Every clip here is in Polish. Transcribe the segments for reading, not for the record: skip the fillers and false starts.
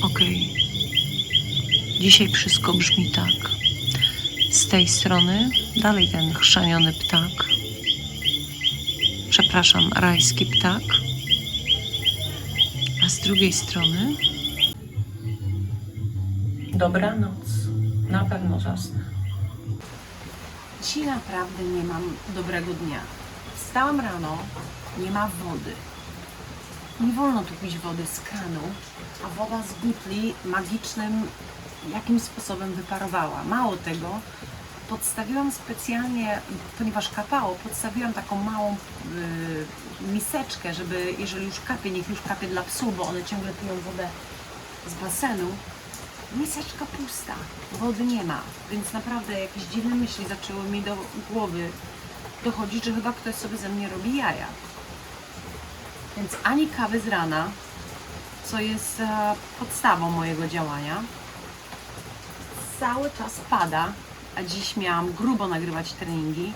Okej. Dzisiaj wszystko brzmi tak. Z tej strony dalej ten chrzaniony ptak. Przepraszam, rajski ptak. A z drugiej strony dobranoc. Na pewno zasnę. Dzisiaj naprawdę nie mam dobrego dnia. Wstałam rano, nie ma wody. Nie wolno tu pić wody z kranu, a woda z butli magicznym jakimś sposobem wyparowała. Mało tego, podstawiłam specjalnie, ponieważ kapało, podstawiłam taką małą miseczkę, żeby jeżeli już kapie, niech już kapie dla psów, bo one ciągle piją wodę z basenu. Miseczka pusta, wody nie ma, więc naprawdę jakieś dziwne myśli zaczęły mi do głowy dochodzić, że chyba ktoś sobie ze mnie robi jaja. Więc ani kawy z rana, co jest podstawą mojego działania. Cały czas pada, a dziś miałam grubo nagrywać treningi.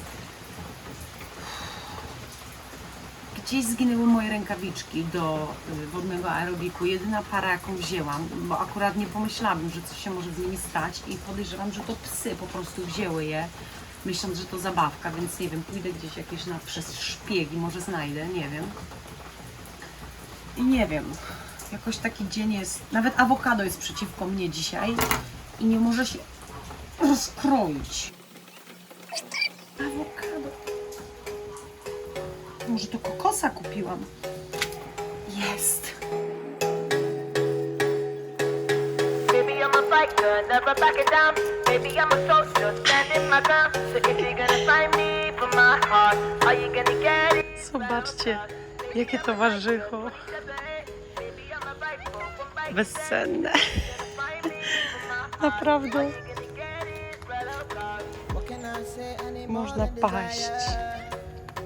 Gdzieś zginęły moje rękawiczki do wodnego aerobiku. Jedyna para, jaką wzięłam, bo akurat nie pomyślałabym, że coś się może z nimi stać i podejrzewam, że to psy po prostu wzięły je, myśląc, że to zabawka, więc nie wiem, pójdę gdzieś jakieś przez szpiegi, może znajdę, nie wiem. I nie wiem, jakoś taki dzień jest, nawet awokado jest przeciwko mnie dzisiaj i nie może się rozkroić. Awokado. Może to kokosa kupiłam? Jest. Baby, I'm a fighter, never backing down. Baby, I'm a soldier, standing my ground. So if you're gonna find me for my heart, are you gonna get it? Zobaczcie, jakie to warzycho. Bezcenne. Naprawdę. Można paść.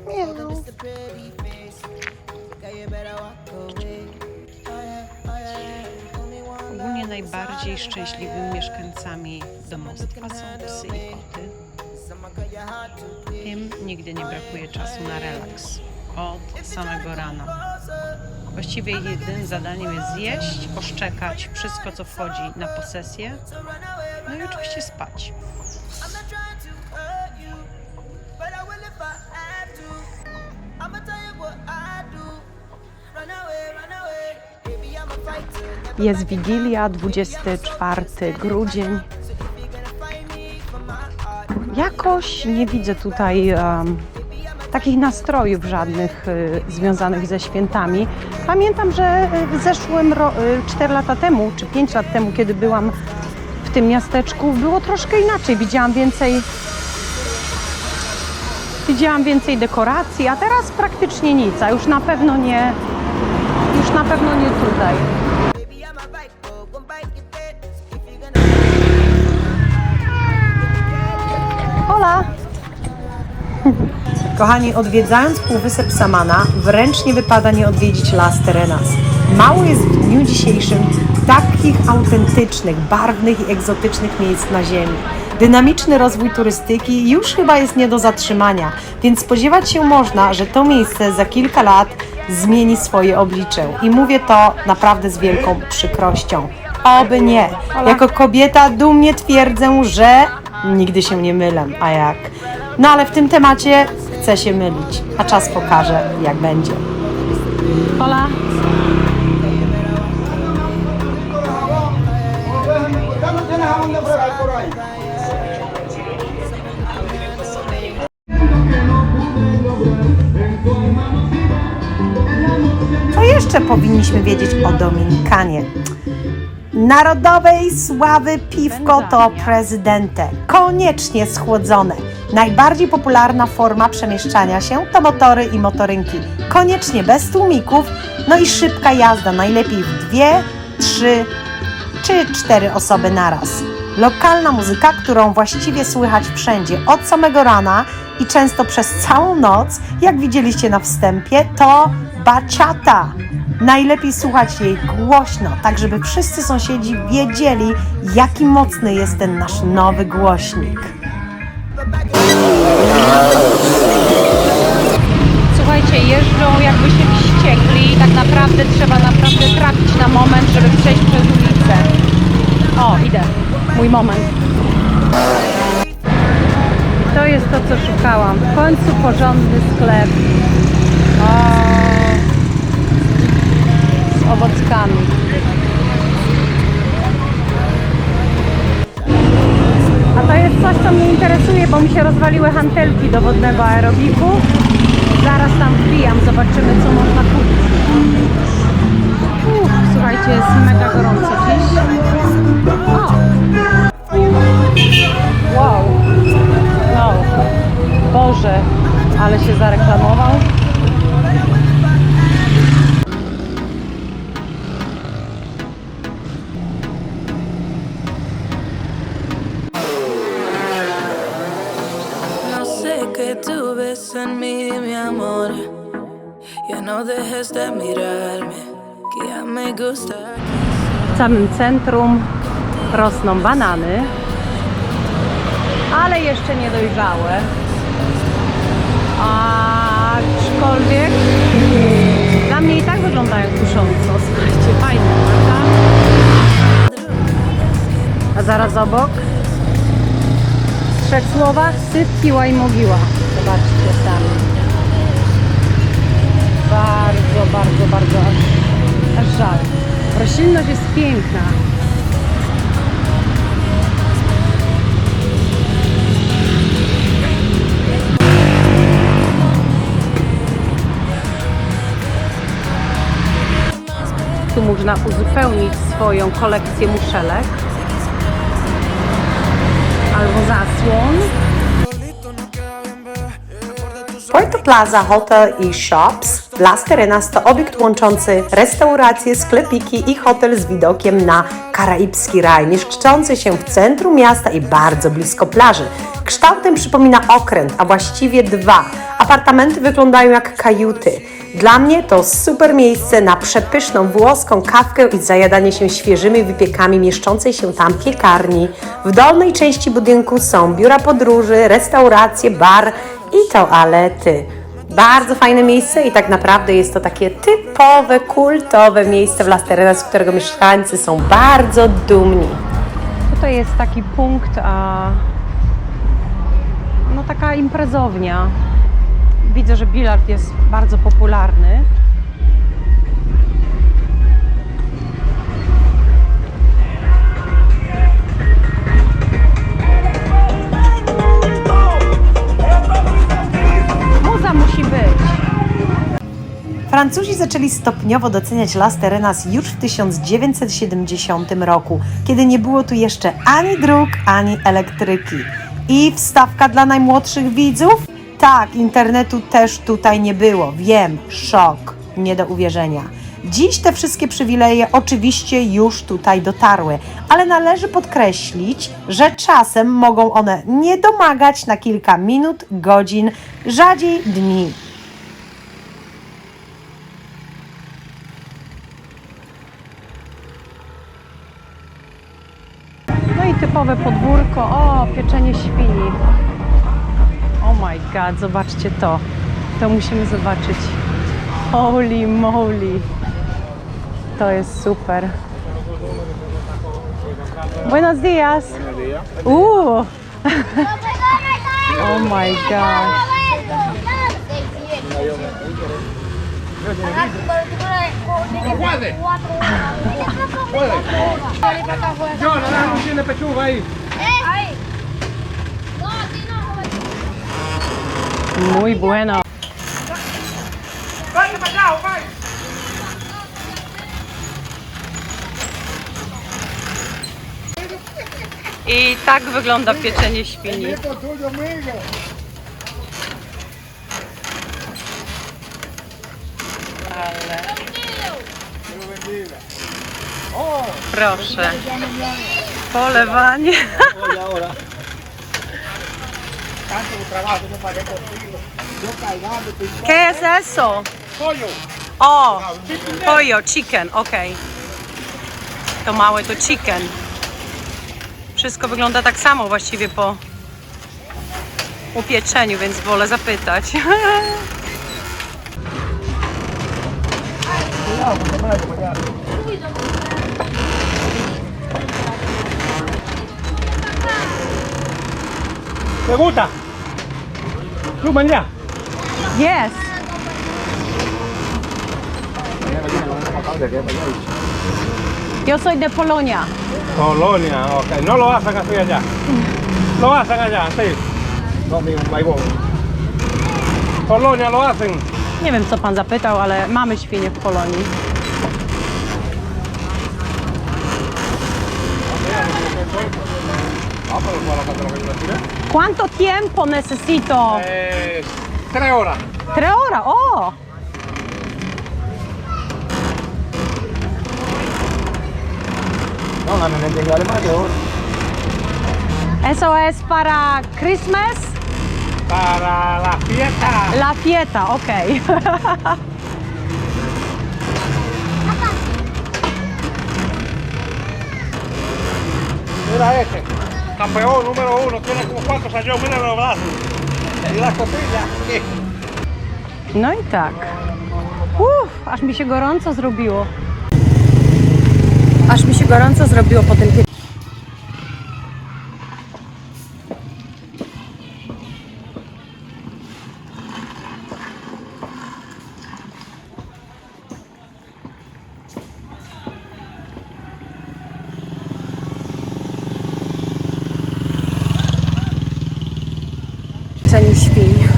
Miau. Ogólnie najbardziej szczęśliwymi mieszkańcami domostwa są psy i koty. Tym nigdy nie brakuje czasu na relaks. Od samego rana. Właściwie jedynym zadaniem jest zjeść, poszczekać wszystko, co wchodzi na posesję, no i oczywiście spać. Jest Wigilia, 24 grudzień. Jakoś nie widzę tutaj takich nastrojów żadnych związanych ze świętami. Pamiętam, że w zeszłym 4 lata temu, czy 5 lat temu, kiedy byłam w tym miasteczku, było troszkę inaczej. Widziałam więcej dekoracji, a teraz praktycznie nic, a już na pewno nie tutaj. Hola! Kochani, odwiedzając Półwysep Samana, wręcz nie wypada nie odwiedzić Las Terenas. Mało jest w dniu dzisiejszym takich autentycznych, barwnych i egzotycznych miejsc na ziemi. Dynamiczny rozwój turystyki już chyba jest nie do zatrzymania, więc spodziewać się można, że to miejsce za kilka lat zmieni swoje oblicze. I mówię to naprawdę z wielką przykrością. Oby nie. Jako kobieta dumnie twierdzę, że nigdy się nie mylę. A jak? No ale w tym temacie chcę się mylić, a czas pokaże, jak będzie. Hola. Co jeszcze powinniśmy wiedzieć o Dominikanie? Narodowej sławy piwko to Presidente, koniecznie schłodzone. Najbardziej popularna forma przemieszczania się to motory i motorynki, koniecznie bez tłumików, no i szybka jazda, najlepiej w 2, 3 czy 4 osoby naraz. Lokalna muzyka, którą właściwie słychać wszędzie od samego rana i często przez całą noc, jak widzieliście na wstępie, to bachata. Najlepiej słuchać jej głośno, tak żeby wszyscy sąsiedzi wiedzieli, jaki mocny jest ten nasz nowy głośnik. Słuchajcie, jeżdżą jakby się wściekli i tak naprawdę trzeba trafić na moment, żeby przejść przez ulicę. mój moment. To jest to, co szukałam. W końcu porządny sklep. O, z owockami. A to jest coś, co mnie interesuje, bo mi się rozwaliły hantelki do wodnego aerobiku. Zaraz tam wbijam, zobaczymy, co można kupić. Słuchajcie, jest mega gorąco dziś. O. Wow. Wow. Boże, ale się zareklamował. En mí, mi amor, ya no dejes de mirarme, que ya me gusta. W samym centrum rosną banany, ale jeszcze nie dojrzałe. Aczkolwiek dla mnie i tak wyglądają kusząco. Słuchajcie, fajne, prawda? A zaraz obok w 3 słowach syp, piła i mogiła. Zobaczcie sami. Bardzo, bardzo, bardzo aż żal. Roślinność jest piękna. Tu można uzupełnić swoją kolekcję muszelek albo zasłon. Puerto Plaza Hotel i Shops Las Terrenas to obiekt łączący restauracje, sklepiki i hotel z widokiem na karaibski raj, mieszczący się w centrum miasta i bardzo blisko plaży. Kształtem przypomina okręt, a właściwie 2. Apartamenty wyglądają jak kajuty. Dla mnie to super miejsce na przepyszną włoską kawkę i zajadanie się świeżymi wypiekami mieszczącej się tam piekarni. W dolnej części budynku są biura podróży, restauracje, bar i toalety. Bardzo fajne miejsce i tak naprawdę jest to takie typowe, kultowe miejsce w Las Terrenas, z którego mieszkańcy są bardzo dumni. Tutaj jest taki punkt, no taka imprezownia. Widzę, że bilard jest bardzo popularny. Muza musi być. Francuzi zaczęli stopniowo doceniać Las Terrenas już w 1970 roku, kiedy nie było tu jeszcze ani dróg, ani elektryki. I wstawka dla najmłodszych widzów? Tak, internetu też tutaj nie było. Wiem, szok, nie do uwierzenia. Dziś te wszystkie przywileje oczywiście już tutaj dotarły, ale należy podkreślić, że czasem mogą one nie domagać na kilka minut, godzin, rzadziej dni. No i typowe podwórko. O, pieczenie świni. Oh my god, zobaczcie to. To musimy zobaczyć. Holy moly. To jest super. Buenos dias. Oh my god. Muy bueno. I tak wygląda pieczenie świni. Ale... Proszę. Polewanie. ¿Qué es eso? Pollo. O, pollo, chicken, okej. To małe to chicken. Wszystko wygląda tak samo właściwie po upieczeniu, więc wolę zapytać. ¿Te gusta? Suben ya. Yes. Yo soy de Polonia. Polonia, ok. No lo hacen así allá. Lo hacen allá, sí. No, mi maibón. Polonia lo hacen. Nie wiem, co pan zapytał, ale mamy świnie w Polonii. ¿Cuánto tiempo necesito? 3 horas. 3 horas. Oh. No, me entiendo alemán de hora. Eso es para Christmas. Para la fiesta. La fiesta, ok. Mira este. Campeón número 1. Tiene como 4 sayos. Mira los brazos. Y las costillas. No i tak. Aż mi się gorąco zrobiło. Aż mi się gorąco zrobiło po tym piecu. Świń.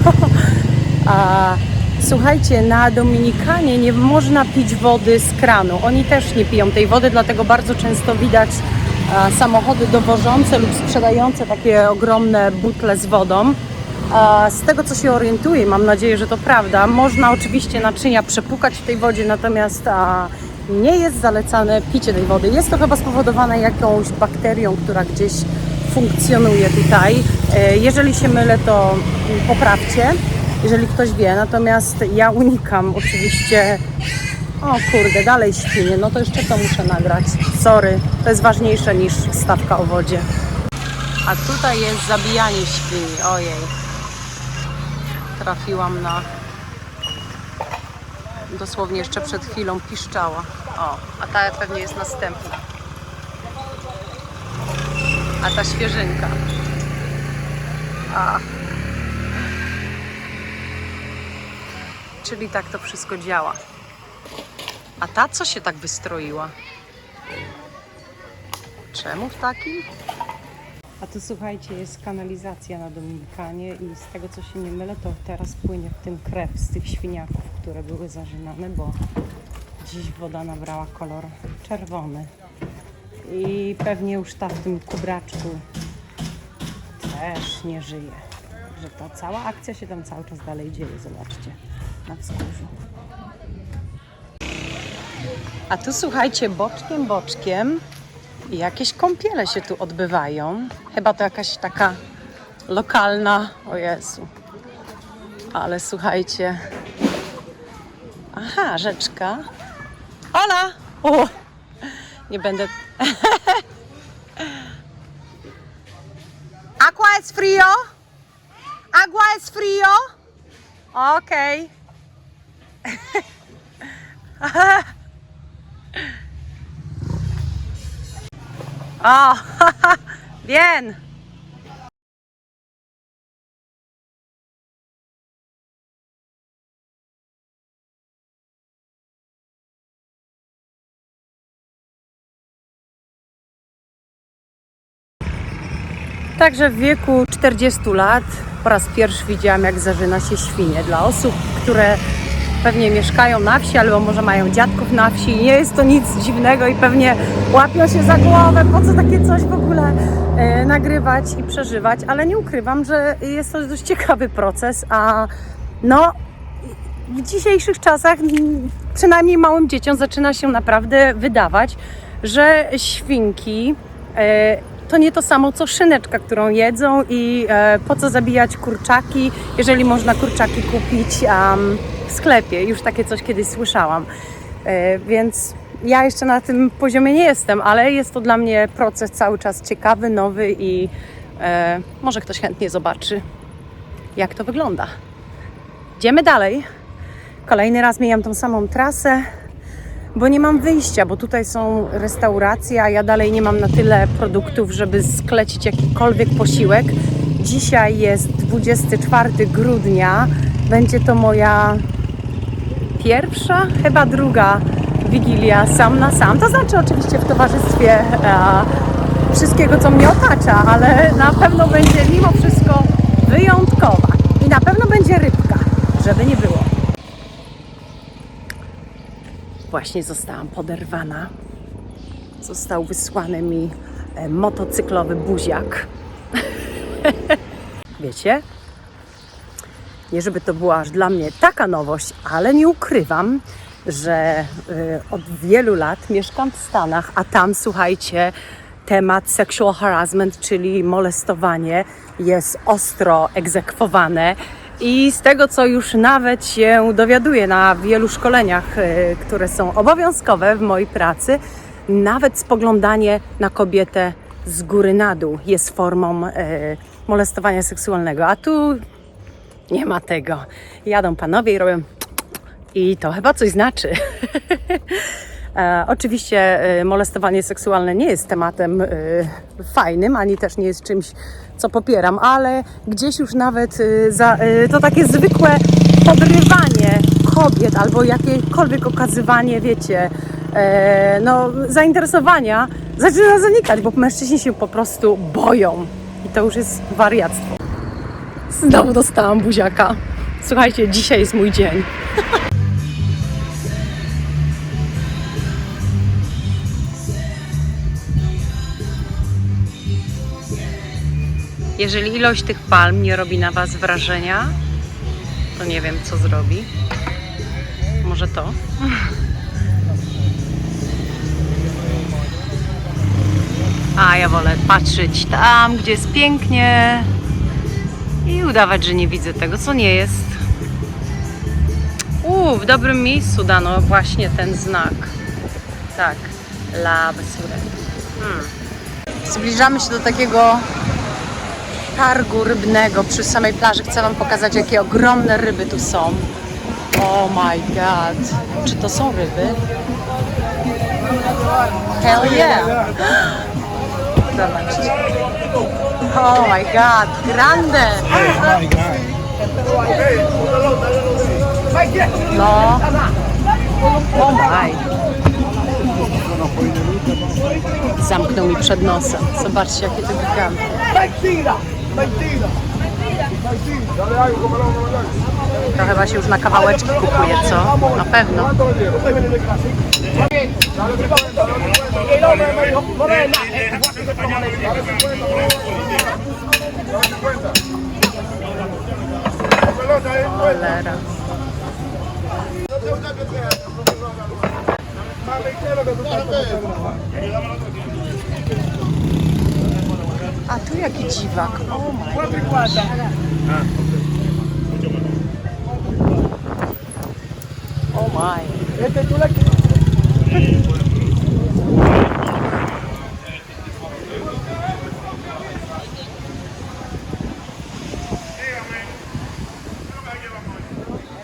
Słuchajcie, na Dominikanie nie można pić wody z kranu. Oni też nie piją tej wody, dlatego bardzo często widać samochody dowożące lub sprzedające takie ogromne butle z wodą. Z tego, co się orientuję, mam nadzieję, że to prawda, można oczywiście naczynia przepłukać w tej wodzie, natomiast nie jest zalecane picie tej wody. Jest to chyba spowodowane jakąś bakterią, która gdzieś funkcjonuje tutaj. Jeżeli się mylę, to poprawcie, jeżeli ktoś wie, natomiast ja unikam oczywiście. O kurde, dalej świnie, no to jeszcze to muszę nagrać. Sorry, to jest ważniejsze niż stawka o wodzie. A tutaj jest zabijanie świni, ojej. Trafiłam na... Dosłownie jeszcze przed chwilą piszczała. O, a ta pewnie jest następna. A ta świeżynka. Czyli tak to wszystko działa. A ta co się tak wystroiła? Czemu w takim? A tu słuchajcie, jest kanalizacja na Dominikanie i z tego co się nie mylę, to teraz płynie w tym krew z tych świniaków, które były zarzynane, bo dziś woda nabrała kolor czerwony. I pewnie już ta w tym kubraczku też nie żyje. Że ta cała akcja się tam cały czas dalej dzieje, zobaczcie, na wzgórzu. A tu słuchajcie, boczkiem jakieś kąpiele się tu odbywają. Chyba to jakaś taka lokalna, o Jezu. Ale słuchajcie. Aha, rzeczka. Hola! O! Nie będę... Agua es frío? Agua es frío? Okej. O, bien. Także w wieku 40 lat po raz pierwszy widziałam, jak zarzyna się świnie. Dla osób, które pewnie mieszkają na wsi albo może mają dziadków na wsi, nie jest to nic dziwnego i pewnie łapią się za głowę, po co takie coś w ogóle nagrywać i przeżywać, ale nie ukrywam, że jest to dość ciekawy proces, a no w dzisiejszych czasach przynajmniej małym dzieciom zaczyna się naprawdę wydawać, że świnki to nie to samo co szyneczka, którą jedzą i po co zabijać kurczaki, jeżeli można kurczaki kupić w sklepie. Już takie coś kiedyś słyszałam. Więc ja jeszcze na tym poziomie nie jestem, ale jest to dla mnie proces cały czas ciekawy, nowy i może ktoś chętnie zobaczy, jak to wygląda. Idziemy dalej. Kolejny raz mijam tą samą trasę, bo nie mam wyjścia, bo tutaj są restauracje, a ja dalej nie mam na tyle produktów, żeby sklecić jakikolwiek posiłek. Dzisiaj jest 24 grudnia. Będzie to moja pierwsza, chyba druga Wigilia sam na sam. To znaczy oczywiście w towarzystwie wszystkiego, co mnie otacza, ale na pewno będzie mimo wszystko wyjątkowa. I na pewno będzie rybka, żeby nie było. Właśnie zostałam poderwana. Został wysłany mi motocyklowy buziak. Wiecie? Nie żeby to była aż dla mnie taka nowość, ale nie ukrywam, że od wielu lat mieszkam w Stanach, a tam, słuchajcie, temat sexual harassment, czyli molestowanie, jest ostro egzekwowane. I z tego, co już nawet się dowiaduję na wielu szkoleniach, które są obowiązkowe w mojej pracy, nawet spoglądanie na kobietę z góry na dół jest formą molestowania seksualnego. A tu nie ma tego. Jadą panowie i robią i to chyba coś znaczy. Oczywiście molestowanie seksualne nie jest tematem fajnym, ani też nie jest czymś, co popieram, ale gdzieś już nawet to takie zwykłe podrywanie kobiet albo jakiekolwiek okazywanie, wiecie, zainteresowania zaczyna zanikać, bo mężczyźni się po prostu boją i to już jest wariactwo. Znowu dostałam buziaka. Słuchajcie, dzisiaj jest mój dzień. Jeżeli ilość tych palm nie robi na Was wrażenia, to nie wiem, co zrobi. Może to? A ja wolę patrzeć tam, gdzie jest pięknie i udawać, że nie widzę tego, co nie jest. W dobrym miejscu dano właśnie ten znak. Tak, la basura. Zbliżamy się do takiego targu rybnego przy samej plaży. Chcę Wam pokazać, jakie ogromne ryby tu są. Oh my god. Czy to są ryby? Hell yeah! Zobaczcie. Oh my god, grande! No. Oh my. Zamknął mi przed nosem. Zobaczcie, jakie to giganty. To chyba się już na kawałeczki kupuje, co? Na pewno. Cholera. A tu jaki dziwak. Oh my God. Oh my.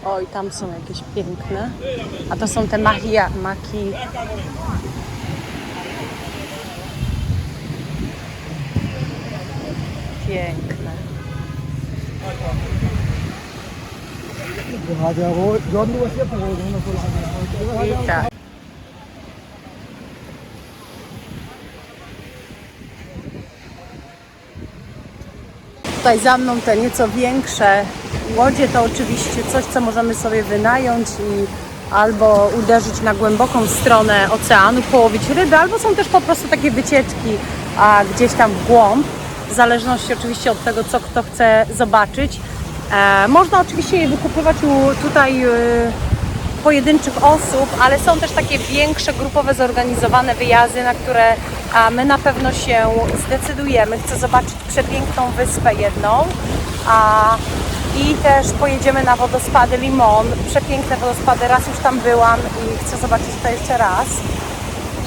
Oj, tam są jakieś piękne. A to są te maki. Piękne. I tak. Tutaj za mną te nieco większe łodzie to oczywiście coś, co możemy sobie wynająć i albo uderzyć na głęboką stronę oceanu, połowić ryby, albo są też po prostu takie wycieczki gdzieś tam w głąb, w zależności oczywiście od tego, co kto chce zobaczyć. Można oczywiście je wykupywać tutaj pojedynczych osób, ale są też takie większe, grupowe, zorganizowane wyjazdy, na które my na pewno się zdecydujemy. Chcę zobaczyć przepiękną wyspę jedną i też pojedziemy na wodospady Limon. Przepiękne wodospady, raz już tam byłam i chcę zobaczyć to jeszcze raz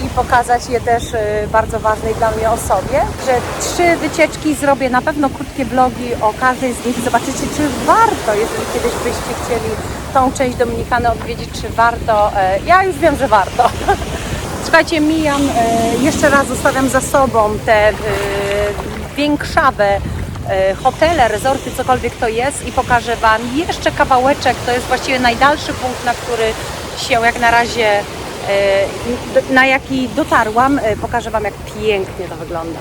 i pokazać je też bardzo ważnej dla mnie osobie. Że 3 wycieczki zrobię, na pewno krótkie vlogi o każdej z nich. Zobaczycie, czy warto, jeżeli kiedyś byście chcieli tą część Dominikany odwiedzić, czy warto. Ja już wiem, że warto. Słuchajcie, mijam, jeszcze raz zostawiam za sobą te większawe hotele, resorty, cokolwiek to jest i pokażę Wam jeszcze kawałeczek, to jest właściwie najdalszy punkt, na który się jak na razie, na jaki dotarłam. Pokażę Wam, jak pięknie to wygląda.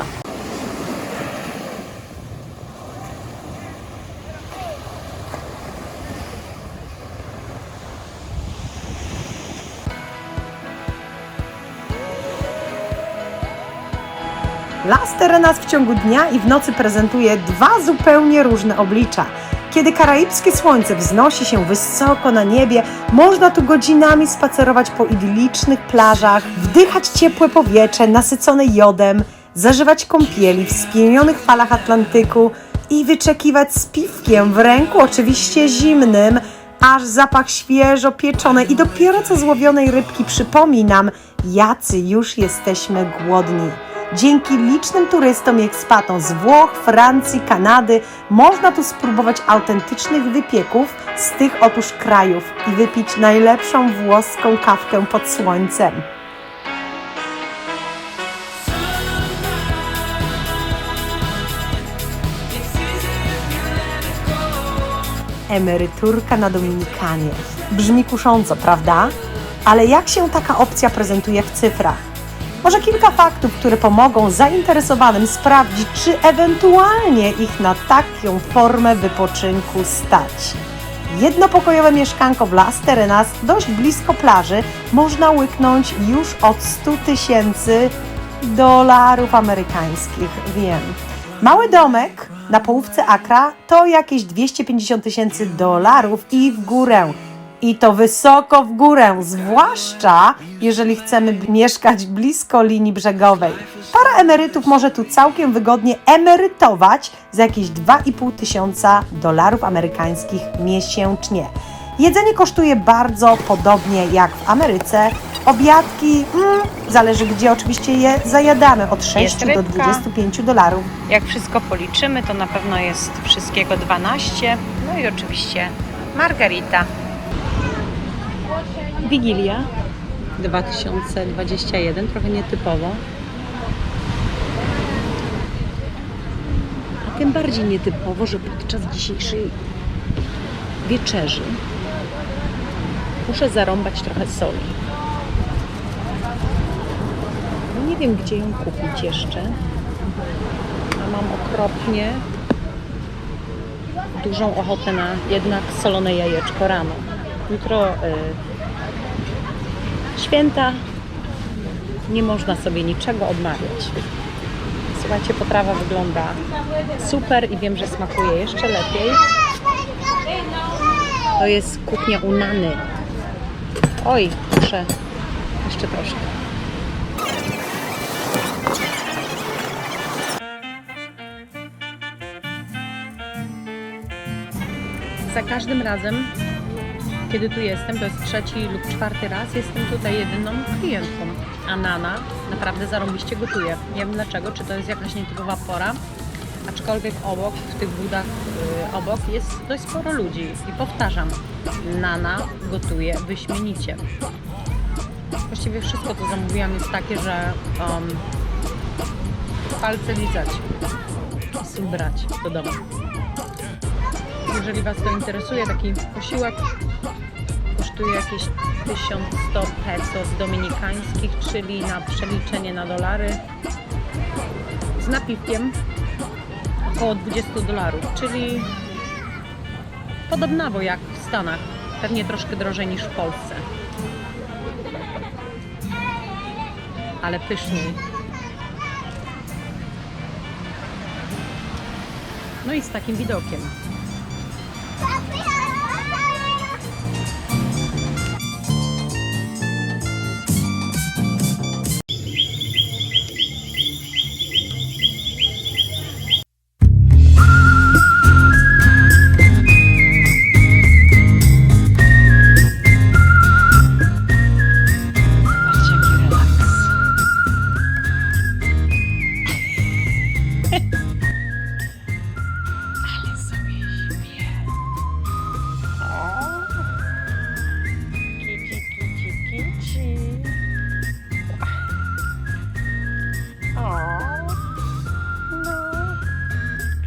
Las Terenas w ciągu dnia i w nocy prezentuje dwa zupełnie różne oblicza. Kiedy karaibskie słońce wznosi się wysoko na niebie, można tu godzinami spacerować po idyllicznych plażach, wdychać ciepłe powietrze nasycone jodem, zażywać kąpieli w spienionych falach Atlantyku i wyczekiwać z piwkiem w ręku, oczywiście zimnym, aż zapach świeżo pieczonej i dopiero co złowionej rybki przypomina nam, jacy już jesteśmy głodni. Dzięki licznym turystom i ekspatom z Włoch, Francji, Kanady można tu spróbować autentycznych wypieków z tych otóż krajów i wypić najlepszą włoską kawkę pod słońcem. Emeryturka na Dominikanie. Brzmi kusząco, prawda? Ale jak się taka opcja prezentuje w cyfrach? Może kilka faktów, które pomogą zainteresowanym sprawdzić, czy ewentualnie ich na taką formę wypoczynku stać. Jednopokojowe mieszkanko w Las Terenas, dość blisko plaży, można łyknąć już od $100,000 amerykańskich, wiem. Mały domek na połówce akra to jakieś $250,000 i w górę. I to wysoko w górę, zwłaszcza jeżeli chcemy mieszkać blisko linii brzegowej. Para emerytów może tu całkiem wygodnie emerytować za jakieś $2,500 amerykańskich miesięcznie. Jedzenie kosztuje bardzo podobnie jak w Ameryce. Obiadki, zależy gdzie oczywiście je zajadamy, od 6 do $25. Jak wszystko policzymy, to na pewno jest wszystkiego 12. No i oczywiście margarita. Wigilia 2021, trochę nietypowo. A tym bardziej nietypowo, że podczas dzisiejszej wieczerzy muszę zarąbać trochę soli. No nie wiem, gdzie ją kupić jeszcze. A mam okropnie dużą ochotę na jednak solone jajeczko rano. Jutro święta, nie można sobie niczego odmawiać. Słuchajcie, potrawa wygląda super i wiem, że smakuje jeszcze lepiej. To jest kuchnia u Nany. Oj, muszę jeszcze troszkę. Za każdym razem, kiedy tu jestem, to jest 3. lub 4. raz, jestem tutaj jedyną klientką. A Nana naprawdę zarąbiście gotuje. Nie wiem dlaczego, czy to jest jakaś nietypowa pora, aczkolwiek obok, w tych budach obok jest dość sporo ludzi. I powtarzam, Nana gotuje wyśmienicie. Właściwie wszystko, co zamówiłam, jest takie, że palce lizać i brać do domu. Jeżeli Was to interesuje, taki posiłek kosztuje jakieś 1100 pesos dominikańskich, czyli na przeliczenie na dolary z napiwkiem około $20, czyli podobnawo jak w Stanach, pewnie troszkę drożej niż w Polsce, ale pyszniej. No i z takim widokiem.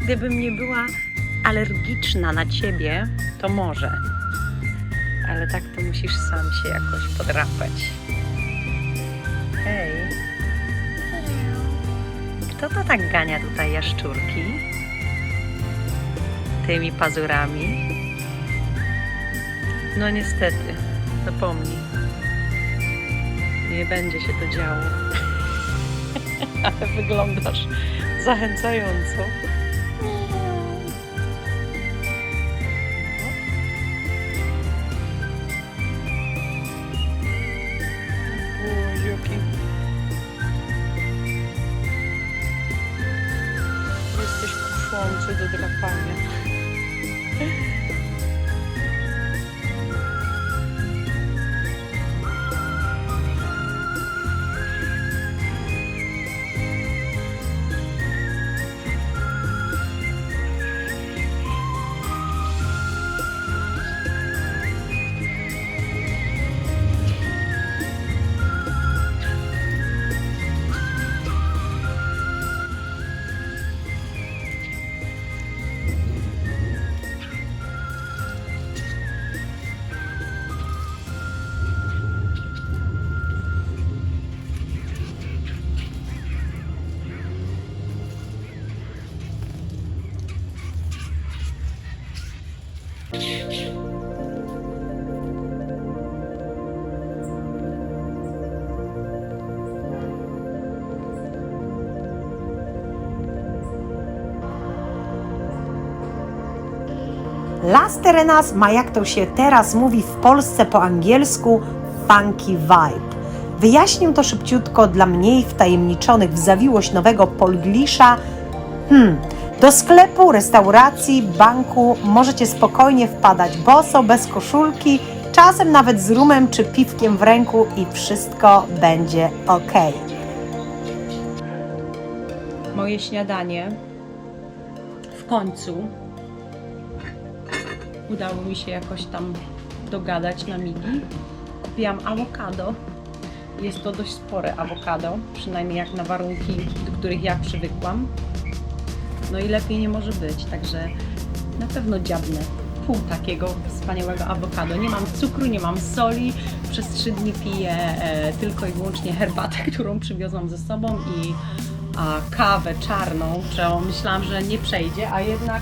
Gdybym nie była alergiczna na ciebie, to może. Ale tak to musisz sam się jakoś podrapać. Hej. Kto to tak gania tutaj jaszczurki? Tymi pazurami? No niestety, zapomnij. Nie będzie się to działo. Ale wyglądasz zachęcająco. Buziuki. Jesteś kuszący do drapania. Las Terrenas ma, jak to się teraz mówi w Polsce po angielsku, funky vibe. Wyjaśnię to szybciutko dla mniej wtajemniczonych w zawiłość nowego polglisza. Do sklepu, restauracji, banku możecie spokojnie wpadać boso, bez koszulki, czasem nawet z rumem czy piwkiem w ręku i wszystko będzie ok. Moje śniadanie w końcu udało mi się jakoś tam dogadać na migi. Kupiłam awokado. Jest to dość spore awokado, przynajmniej jak na warunki, do których ja przywykłam. No i lepiej nie może być, także na pewno dziabnę pół takiego wspaniałego awokado. Nie mam cukru, nie mam soli. Przez 3 dni piję tylko i wyłącznie herbatę, którą przywiozłam ze sobą i kawę czarną, czego myślałam, że nie przejdzie, a jednak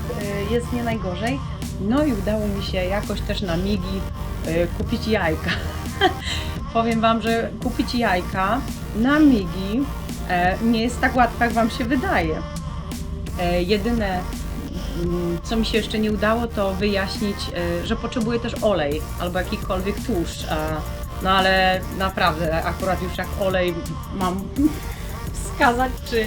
jest nie najgorzej. No i udało mi się jakoś też na migi kupić jajka. Powiem Wam, że kupić jajka na migi nie jest tak łatwe, jak Wam się wydaje. Jedyne, co mi się jeszcze nie udało, to wyjaśnić, że potrzebuję też olej albo jakikolwiek tłuszcz. No ale naprawdę, akurat już jak olej mam wskazać czy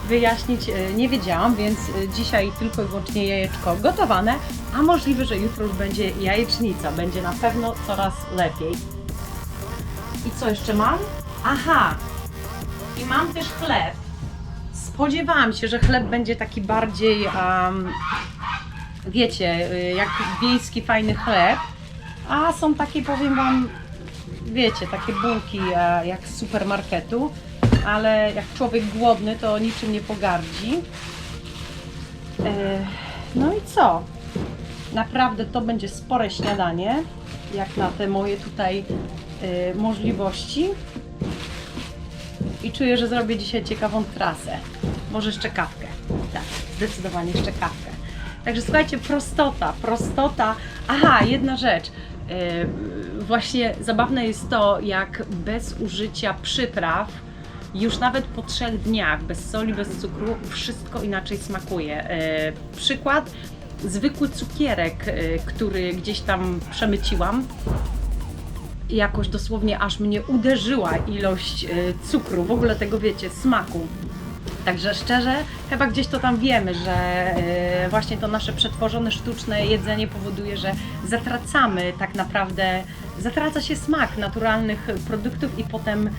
wyjaśnić, nie wiedziałam, więc dzisiaj tylko i wyłącznie jajeczko gotowane, a możliwe, że jutro już będzie jajecznica, będzie na pewno coraz lepiej. I co jeszcze mam? Aha! I mam też chleb. Spodziewałam się, że chleb będzie taki bardziej, wiecie, jak wiejski fajny chleb, a są takie, powiem Wam, wiecie, takie bułki jak z supermarketu, ale jak człowiek głodny, to niczym nie pogardzi. No i co? Naprawdę to będzie spore śniadanie, jak na te moje tutaj możliwości. I czuję, że zrobię dzisiaj ciekawą trasę. Może jeszcze kawkę. Tak, zdecydowanie jeszcze kawkę. Także słuchajcie, prostota. Aha, jedna rzecz. Właśnie zabawne jest to, jak bez użycia przypraw, już nawet po 3 dniach, bez soli, bez cukru, wszystko inaczej smakuje. Przykład, zwykły cukierek, który gdzieś tam przemyciłam, jakoś dosłownie aż mnie uderzyła ilość cukru, w ogóle tego, wiecie, smaku. Także szczerze, chyba gdzieś to tam wiemy, że właśnie to nasze przetworzone, sztuczne jedzenie powoduje, że zatracamy tak naprawdę, zatraca się smak naturalnych produktów i potem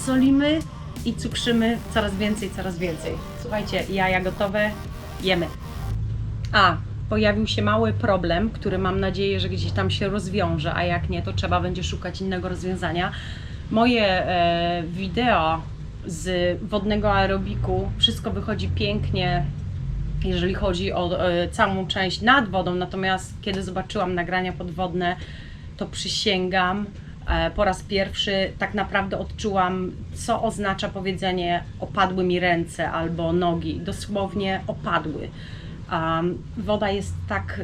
solimy i cukrzymy coraz więcej, coraz więcej. Słuchajcie, jaja gotowe, jemy. Pojawił się mały problem, który mam nadzieję, że gdzieś tam się rozwiąże, a jak nie, to trzeba będzie szukać innego rozwiązania. Moje wideo z wodnego aerobiku, wszystko wychodzi pięknie, jeżeli chodzi o całą część nad wodą, natomiast kiedy zobaczyłam nagrania podwodne, to przysięgam, po raz pierwszy tak naprawdę odczułam, co oznacza powiedzenie opadły mi ręce albo nogi, dosłownie opadły. Woda jest tak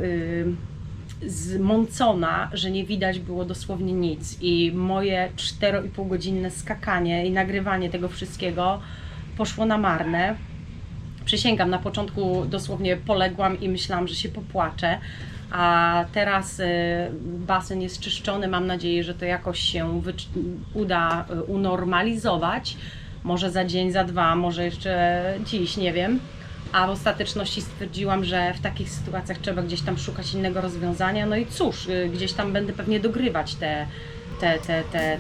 zmącona, że nie widać było dosłownie nic i moje 4,5 godzinne skakanie i nagrywanie tego wszystkiego poszło na marne. Przysięgam, na początku dosłownie poległam i myślałam, że się popłaczę, a teraz basen jest czyszczony, mam nadzieję, że to jakoś się uda unormalizować, może za dzień, za dwa, może jeszcze dziś, nie wiem. A w ostateczności stwierdziłam, że w takich sytuacjach trzeba gdzieś tam szukać innego rozwiązania. No i cóż, gdzieś tam będę pewnie dogrywać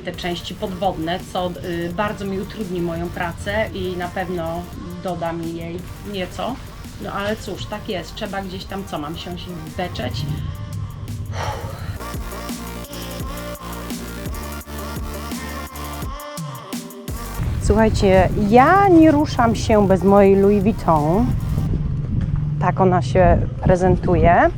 te części podwodne, co bardzo mi utrudni moją pracę i na pewno doda mi jej nieco. No ale cóż, tak jest, trzeba gdzieś tam, co mam się beczeć. Słuchajcie, ja nie ruszam się bez mojej Louis Vuitton. Tak ona się prezentuje.